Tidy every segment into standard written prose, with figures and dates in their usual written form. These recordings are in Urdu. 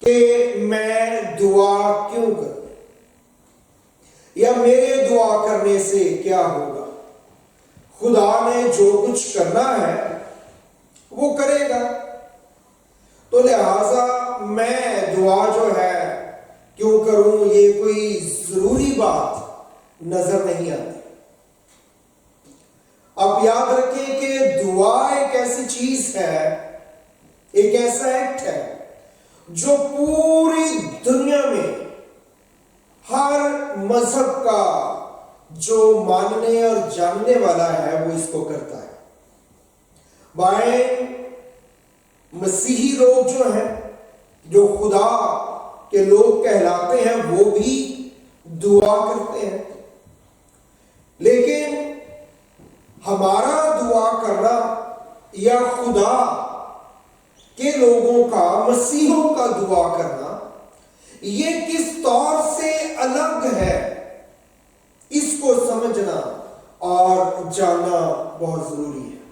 کہ میں دعا کیوں کروں یا میرے دعا کرنے سے کیا ہوگا. خدا نے جو کچھ کرنا ہے وہ کرے گا، تو لہذا میں دعا جو ہے کیوں کروں، یہ کوئی ضروری بات نظر نہیں آتی. اب یاد رکھیں کہ دعا ایک ایسی چیز ہے، ایک ایسا ایکٹ ہے جو پوری دنیا میں ہر مذہب کا جو ماننے اور جاننے والا ہے وہ اس کو کرتا ہے. بائیں مسیحی لوگ جو ہیں، جو خدا کے لوگ کہلاتے ہیں، وہ بھی دعا کرتے ہیں. لیکن ہمارا دعا کرنا یا خدا کے لوگوں کا، مسیحوں کا دعا کرنا، یہ کس طور سے الگ ہے، اس کو سمجھنا اور جاننا بہت ضروری ہے.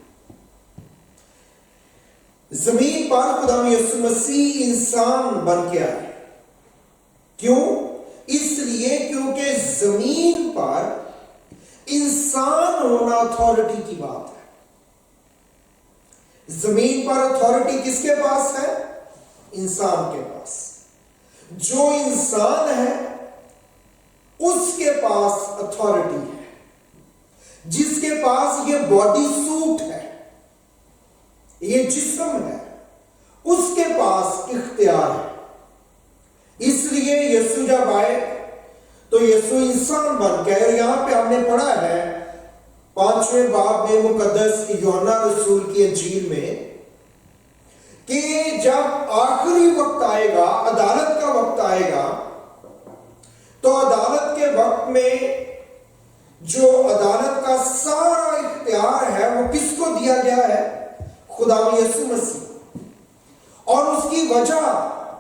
زمین پر خدا یسوع مسیح انسان بن کے آئے. کیوں؟ اس لیے کیونکہ زمین پر انسان ہونا اتھارٹی کی بات ہے. زمین پر اتھارٹی کس کے پاس ہے؟ انسان کے پاس. جو انسان ہے اس کے پاس اتھارٹی ہے. جس کے پاس یہ باڈی سوٹ ہے، یہ جسم ہے، اس کے پاس اختیار ہے. اس لیے یسوع جب آئے تو یسوع انسان بن کے، اور یہاں پہ ہم نے پڑھا ہے 5ویں باب میں مقدس یوحنا رسول کی انجیل میں کہ جب آخری وقت آئے گا، عدالت کا وقت آئے گا، تو عدالت کے وقت میں جو عدالت کا سارا اختیار ہے وہ کس کو دیا گیا ہے؟ خدا یسوع مسیح. اور اس کی وجہ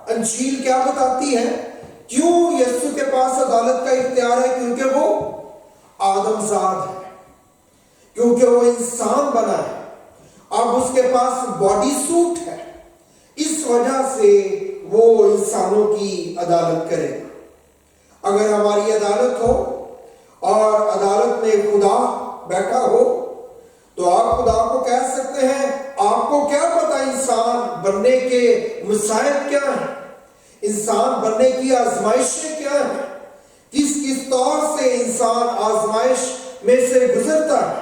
انجیل کیا بتاتی ہے؟ کیوں یسوع کے پاس عدالت کا اختیار ہے؟ کیونکہ وہ آدم زاد ہے، کیونکہ وہ انسان بنا ہے. اب اس کے پاس باڈی سوٹ ہے، اس وجہ سے وہ انسانوں کی عدالت کرے گا. اگر ہماری عدالت ہو اور عدالت میں خدا بیٹھا ہو تو آپ خدا کو کہہ سکتے ہیں آپ کو کیا پتا انسان بننے کے مصائب کیا ہیں، انسان بننے کی آزمائشیں کیا ہیں، کس کس طور سے انسان آزمائش میں سے گزرتا ہے.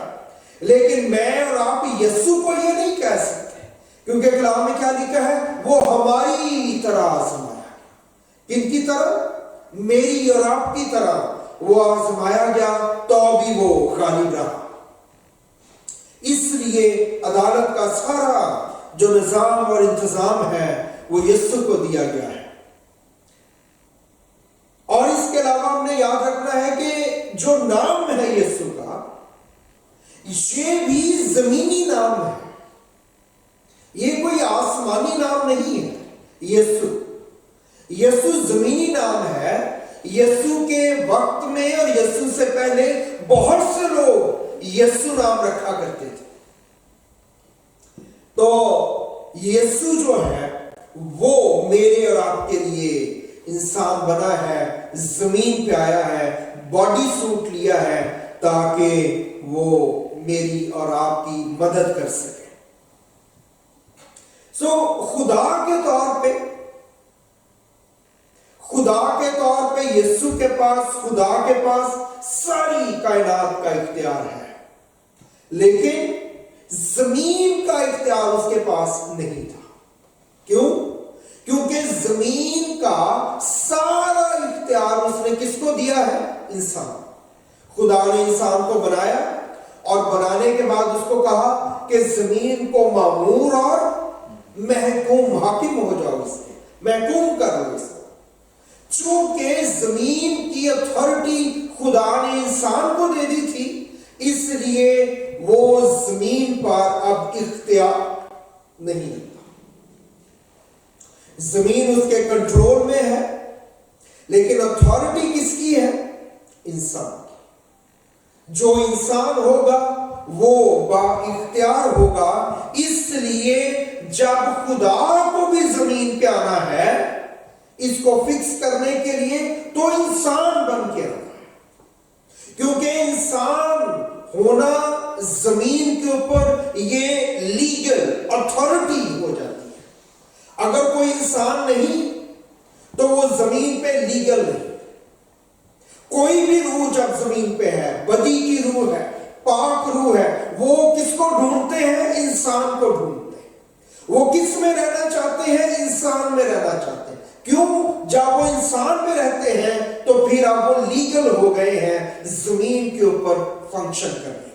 لیکن میں اور آپ یسوع کو یہ نہیں کہہ سکتے، کیونکہ کلام میں کیا لکھا ہے؟ وہ ہماری طرح آزمایا. کن کی طرح؟ میری اور آپ کی طرح وہ آزمایا گیا تو بھی وہ غالب رہا. اس لیے عدالت کا سارا جو نظام اور انتظام ہے وہ یسوع کو دیا گیا ہے. اور اس کے علاوہ ہم نے یاد رکھنا ہے کہ جو نام ہے یسوع کا، یہ بھی زمینی نام ہے، یہ کوئی آسمانی نام نہیں ہے. یسوع زمینی نام ہے. یسوع کے وقت میں اور یسوع سے پہلے بہت سے لوگ یسوع نام رکھا کرتے تھے. تو یسوع جو ہے وہ میرے اور آپ کے لیے انسان بنا ہے، زمین پہ آیا ہے، باڈی سوٹ لیا ہے تاکہ وہ میری اور آپ کی مدد کر سکے. خدا کے طور پہ یسوع کے پاس، خدا کے پاس ساری کائنات کا اختیار ہے، لیکن زمین کا اختیار اس کے پاس نہیں تھا. کیوں؟ کیونکہ زمین کا سارا اختیار اس نے کس کو دیا ہے؟ انسان. خدا نے انسان کو بنایا اور بنانے کے بعد اس کو کہا کہ زمین کو معمور اور محکوم، حاکم ہو جاؤ، اس کے محکوم کر لو اس کو. چونکہ زمین کی اتھارٹی خدا نے انسان کو دے دی تھی، اس لیے وہ زمین پر اب اختیار نہیں رکھتا. زمین اس کے کنٹرول میں ہے، لیکن اتھارٹی کس کی ہے؟ انسان کی. جو انسان ہوگا وہ با اختیار ہوگا. اس لیے جب خدا کو بھی زمین پہ آنا ہے اس کو فکس کرنے کے لیے تو انسان بن کے رہا ہے، کیونکہ انسان ہونا زمین کے اوپر یہ لیگل اتھارٹی ہو جاتی ہے۔ اگر کوئی انسان نہیں تو وہ زمین پہ لیگل نہیں۔ کوئی بھی روح جب زمین پہ ہے، بدی کی روح ہے، پاک روح ہے، وہ کس کو ڈھونڈتے ہیں؟ انسان کو ڈھونڈتے ہیں۔ وہ کس میں رہنا چاہتے ہیں؟ انسان میں رہنا چاہتے ہیں۔ کیوں؟ جب وہ انسان میں رہتے ہیں تو پھر اب وہ لیگل ہو گئے ہیں زمین کے اوپر فنکشن کرنے۔